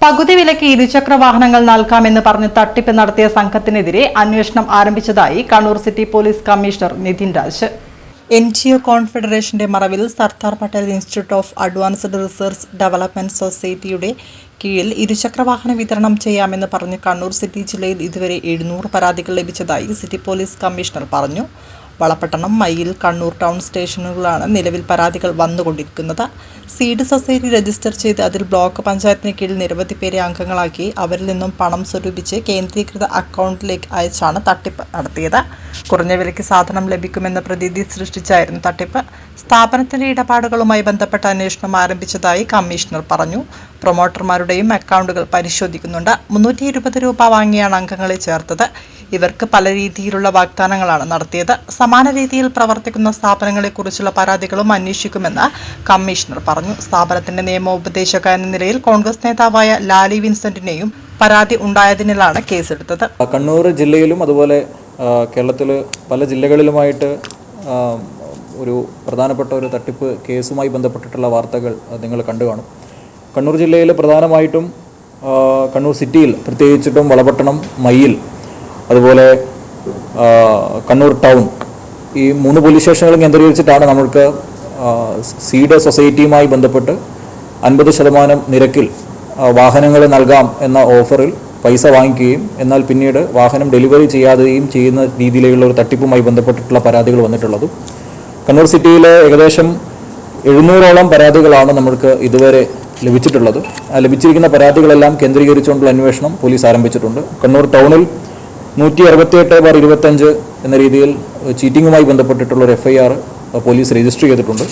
പകുതി വിലയ്ക്ക് ഇരുചക്ര വാഹനങ്ങൾ നൽകാമെന്ന് പറഞ്ഞ് തട്ടിപ്പ് നടത്തിയ സംഘത്തിനെതിരെ അന്വേഷണം ആരംഭിച്ചതായി Kannur city police commissioner Nitin Raj. NGO കോൺഫെഡറേഷന്റെ മറവിൽ Sardar Patel institute of advanced research development സൊസൈറ്റിയുടെ കീഴിൽ ഇരുചക്ര വാഹന വിതരണം ചെയ്യാമെന്ന് പറഞ്ഞ് കണ്ണൂർ സിറ്റി ജില്ലയിൽ ഇതുവരെ 700 പരാതികൾ ലഭിച്ചതായി സിറ്റി പോലീസ് കമ്മീഷണർ പറഞ്ഞു. വളപട്ടണം, മയ്യിൽ, കണ്ണൂർ ടൗൺ സ്റ്റേഷനുകളാണ് നിലവിൽ പരാതികൾ വന്നുകൊണ്ടിരിക്കുന്നത്. സീഡ് സൊസൈറ്റി രജിസ്റ്റർ ചെയ്ത് അതിൽ ബ്ലോക്ക് പഞ്ചായത്തിന് കീഴിൽ നിരവധി പേരെ അംഗങ്ങളാക്കി അവരിൽ നിന്നും പണം സ്വരൂപിച്ച് കേന്ദ്രീകൃത അക്കൗണ്ടിലേക്ക് അയച്ചാണ് തട്ടിപ്പ് നടത്തിയത്. കുറഞ്ഞ വിലയ്ക്ക് സാധനം ലഭിക്കുമെന്ന പ്രതീതി സൃഷ്ടിച്ചായിരുന്നു തട്ടിപ്പ്. സ്ഥാപനത്തിന്റെ ഇടപാടുകളുമായി ബന്ധപ്പെട്ട അന്വേഷണം ആരംഭിച്ചതായി കമ്മീഷണർ പറഞ്ഞു. പ്രൊമോട്ടർമാരുടെയും അക്കൗണ്ടുകൾ പരിശോധിക്കുന്നുണ്ട്. 320 രൂപ വാങ്ങിയാണ് അംഗങ്ങളെ ചേർത്തത്. ഇവർക്ക് പല രീതിയിലുള്ള വാഗ്ദാനങ്ങളാണ് നടത്തിയത്. സമാന രീതിയിൽ പ്രവർത്തിക്കുന്ന സ്ഥാപനങ്ങളെക്കുറിച്ചുള്ള പരാതികളും അന്വേഷിക്കുമെന്ന് കമ്മീഷണർ പറഞ്ഞു. സ്ഥാപനത്തിന്റെ നിയമോപദേശക എന്ന നിലയിൽ കോൺഗ്രസ് നേതാവായ ലാലി വിൻസെന്റിനെയും പരാതി ഉണ്ടായതിനാലാണ് കേസെടുത്തത്. കണ്ണൂർ ജില്ലയിലും അതുപോലെ കേരളത്തിൽ പല ജില്ലകളിലുമായിട്ട് ഒരു പ്രധാനപ്പെട്ട ഒരു തട്ടിപ്പ് കേസുമായി ബന്ധപ്പെട്ടിട്ടുള്ള വാർത്തകൾ നിങ്ങൾ കണ്ടു കാണും. കണ്ണൂർ ജില്ലയിൽ പ്രധാനമായിട്ടും കണ്ണൂർ സിറ്റിയിൽ പ്രത്യേകിച്ചിട്ടും വളപട്ടണം, മയ്യിൽ, അതുപോലെ കണ്ണൂർ ടൗൺ, ഈ 3 പോലീസ് സ്റ്റേഷനുകളും കേന്ദ്രീകരിച്ചിട്ടാണ് നമ്മൾക്ക് സീഡ് സൊസൈറ്റിയുമായി ബന്ധപ്പെട്ട് 50% നിരക്കിൽ വാഹനങ്ങൾ നൽകാം എന്ന ഓഫറിൽ പൈസ വാങ്ങിക്കുകയും എന്നാൽ പിന്നീട് വാഹനം ഡെലിവറി ചെയ്യാതെയും ചെയ്യുന്ന രീതിയിലുള്ള ഒരു തട്ടിപ്പുമായി ബന്ധപ്പെട്ടിട്ടുള്ള പരാതികൾ വന്നിട്ടുള്ളതും. കണ്ണൂർ സിറ്റിയിലെ ഏകദേശം 700ഓളം പരാതികളാണ് നമ്മൾക്ക് ഇതുവരെ ലഭിച്ചിട്ടുള്ളത്. ലഭിച്ചിരിക്കുന്ന പരാതികളെല്ലാം കേന്ദ്രീകരിച്ചുകൊണ്ടുള്ള അന്വേഷണം പോലീസ് ആരംഭിച്ചിട്ടുണ്ട്. കണ്ണൂർ ടൗണിൽ 168/25 എന്ന രീതിയിൽ ചീറ്റിങ്ങുമായി ബന്ധപ്പെട്ടിട്ടുള്ള ഒരു FIR പോലീസ് രജിസ്റ്റർ ചെയ്തിട്ടുണ്ട്.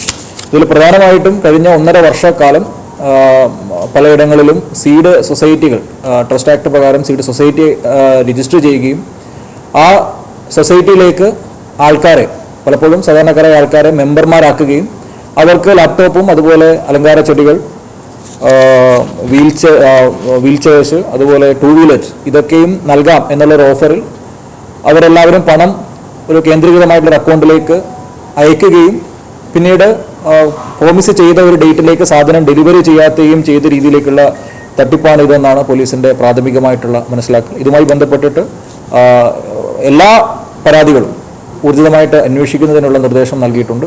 ഇതിൽ പ്രധാനമായിട്ടും കഴിഞ്ഞ 1.5 വർഷക്കാലം പലയിടങ്ങളിലും സീഡ് സൊസൈറ്റികൾ ട്രസ്റ്റ് ആക്ട് പ്രകാരം സീഡ് സൊസൈറ്റി രജിസ്റ്റർ ചെയ്യുകയും ആ സൊസൈറ്റിയിലേക്ക് ആൾക്കാരെ, പലപ്പോഴും സാധാരണക്കാരായ ആൾക്കാരെ മെമ്പർമാരാക്കുകയും അവർക്ക് ലാപ്ടോപ്പും അതുപോലെ അലങ്കാര ചെടികൾ, വീൽ ചെയർസ്, അതുപോലെ 2 വീലേഴ്സ് ഇതൊക്കെയും നൽകാം എന്നുള്ളൊരു ഓഫറിൽ അവരെല്ലാവരും പണം ഒരു കേന്ദ്രീകൃതമായിട്ടുള്ളൊരു അക്കൗണ്ടിലേക്ക് അയക്കുകയും പിന്നീട് പ്രോമിസ് ചെയ്ത ഒരു ഡേറ്റിലേക്ക് സാധനം ഡെലിവറി ചെയ്യാത്തയും ചെയ്ത രീതിയിലേക്കുള്ള തട്ടിപ്പാണ് ഇതെന്നാണ് പോലീസിൻ്റെ പ്രാഥമികമായിട്ടുള്ള മനസ്സിലാക്കൽ. ഇതുമായി ബന്ധപ്പെട്ടിട്ട് എല്ലാ പരാതികളും ഊർജിതമായിട്ട് അന്വേഷിക്കുന്നതിനുള്ള നിർദ്ദേശം നൽകിയിട്ടുണ്ട്.